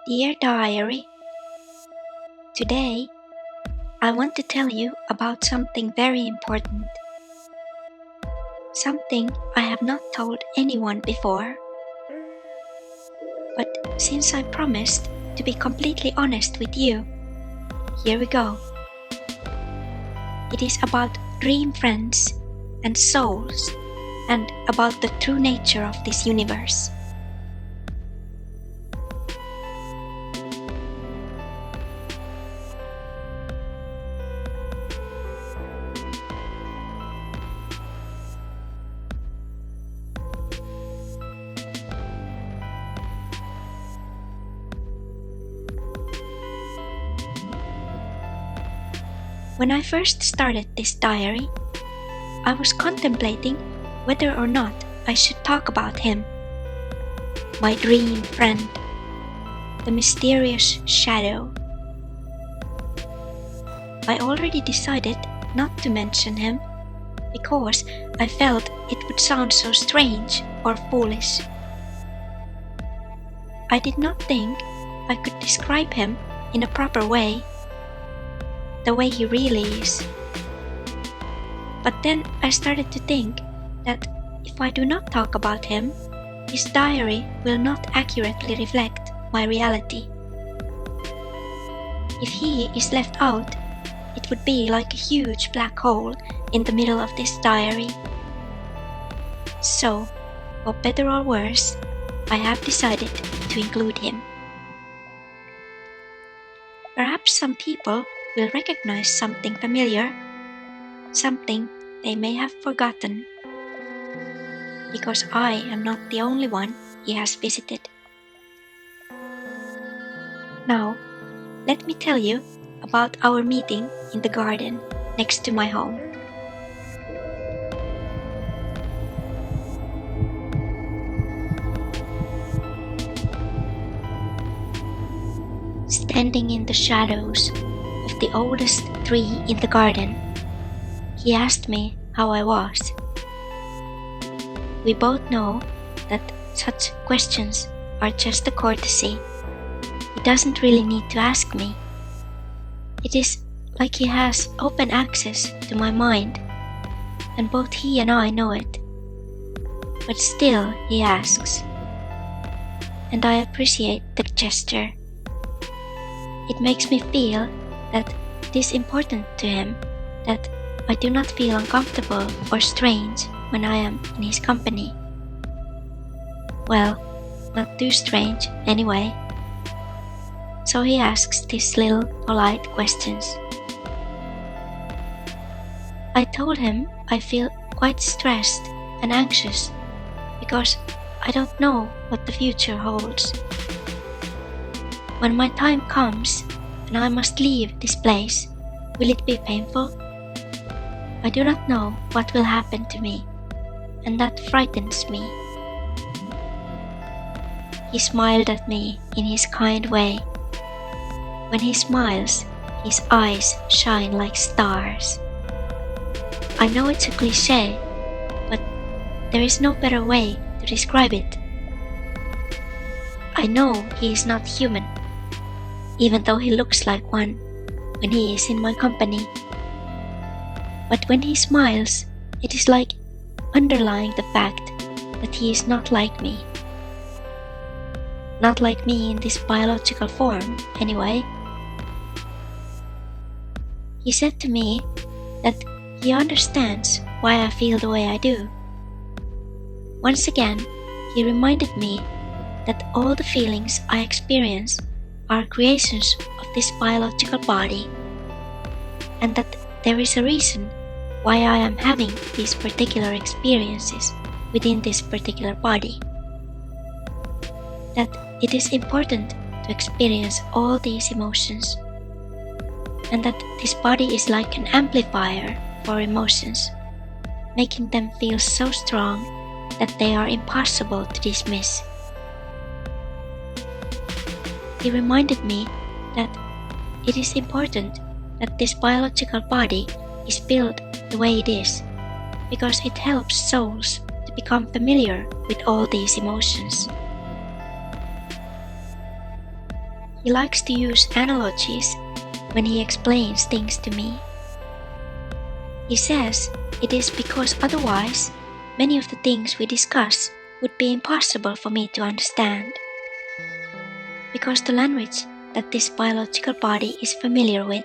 Dear Diary, today I want to tell you about something very important. Something I have not told anyone before. But since I promised to be completely honest with you, here we go. It is about dream friends and souls and about the true nature of this universe. When I first started this diary, I was contemplating whether or not I should talk about him, my dream friend, the mysterious shadow. I already decided not to mention him because I felt it would sound so strange or foolish. I did not think I could describe him in a proper way, the way he really is. But then I started to think that if I do not talk about him, his diary will not accurately reflect my reality. If he is left out, it would be like a huge black hole in the middle of this diary. So, for better or worse, I have decided to include him. Perhaps some people will recognize something familiar, something they may have forgotten, because I am not the only one he has visited. Now, let me tell you about our meeting in the garden next to my home. Standing in the shadows of the oldest tree in the garden, he asked me how I was. We both know that such questions are just a courtesy. He doesn't really need to ask me. It is like he has open access to my mind, and both he and I know it. But still he asks, and I appreciate the gesture. It makes me feel that it is important to him, that I do not feel uncomfortable or strange when I am in his company. Well, not too strange anyway. So he asks these little polite questions. I told him I feel quite stressed and anxious because I don't know what the future holds. When my time comes and I must leave this place, will it be painful? I do not know what will happen to me, and that frightens me. He smiled at me in his kind way. When he smiles, his eyes shine like stars. I know it's a cliché, but there is no better way to describe it. I know he is not human, even though he looks like one when he is in my company. But when he smiles, it is like underlying the fact that he is not like me. Not like me in this biological form, anyway. He said to me that he understands why I feel the way I do. Once again, he reminded me that all the feelings I experience are creations of this biological body, and that there is a reason why I am having these particular experiences within this particular body. That it is important to experience all these emotions, and that this body is like an amplifier for emotions, making them feel so strong that they are impossible to dismiss. He reminded me that it is important that this biological body is built the way it is, because it helps souls to become familiar with all these emotions. He likes to use analogies when he explains things to me. He says it is because otherwise many of the things we discuss would be impossible for me to understand. Because the language that this biological body is familiar with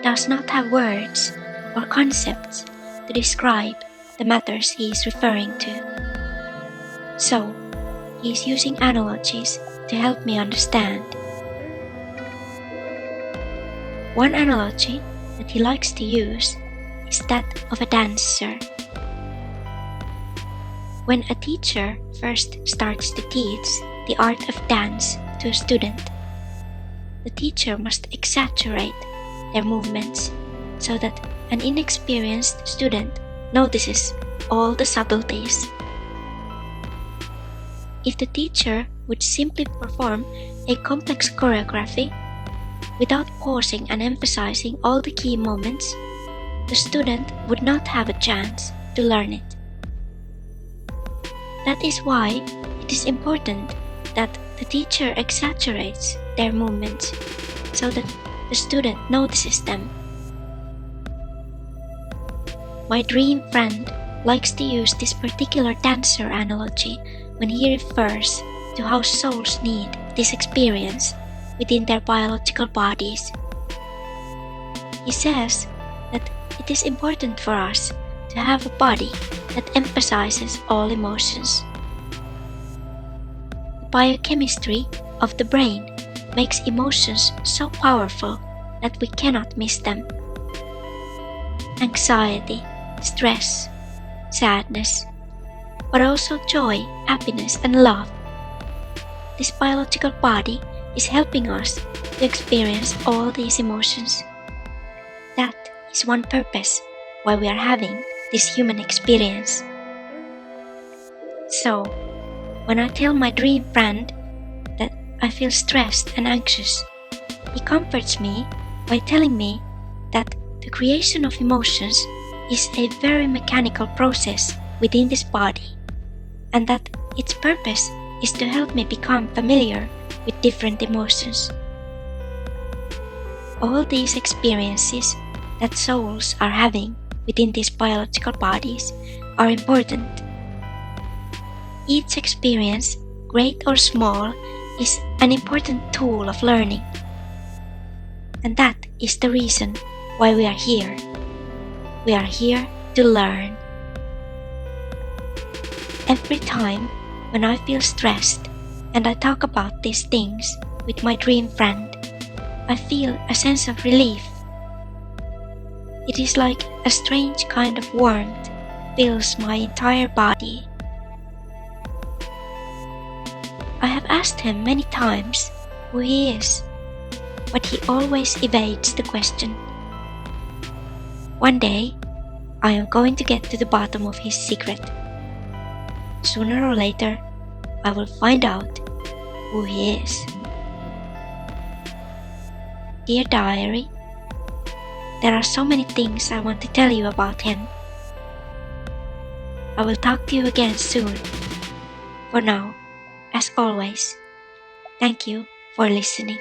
does not have words or concepts to describe the matters he is referring to. So, he is using analogies to help me understand. One analogy that he likes to use is that of a dancer. When a teacher first starts to teach the art of dance to a student, the teacher must exaggerate their movements so that an inexperienced student notices all the subtleties. If the teacher would simply perform a complex choreography without pausing and emphasizing all the key moments, the student would not have a chance to learn it. That is why it is important that the teacher exaggerates their movements so that the student notices them. My dream friend likes to use this particular dancer analogy when he refers to how souls need this experience within their biological bodies. He says that it is important for us to have a body that emphasizes all emotions. The biochemistry of the brain makes emotions so powerful that we cannot miss them. Anxiety, stress, sadness, but also joy, happiness, and love. This biological body is helping us to experience all these emotions. That is one purpose why we are having this human experience. So, when I tell my dream friend that I feel stressed and anxious, he comforts me by telling me that the creation of emotions is a very mechanical process within this body, and that its purpose is to help me become familiar with different emotions. All these experiences that souls are having within these biological bodies are important. Each experience, great or small, is an important tool of learning. And that is the reason why we are here. We are here to learn. Every time when I feel stressed and I talk about these things with my dream friend, I feel a sense of relief. It is like a strange kind of warmth fills my entire body. I have asked him many times who he is, but he always evades the question. One day, I am going to get to the bottom of his secret. Sooner or later, I will find out who he is. Dear Diary, there are so many things I want to tell you about him. I will talk to you again soon. For now, as always, thank you for listening.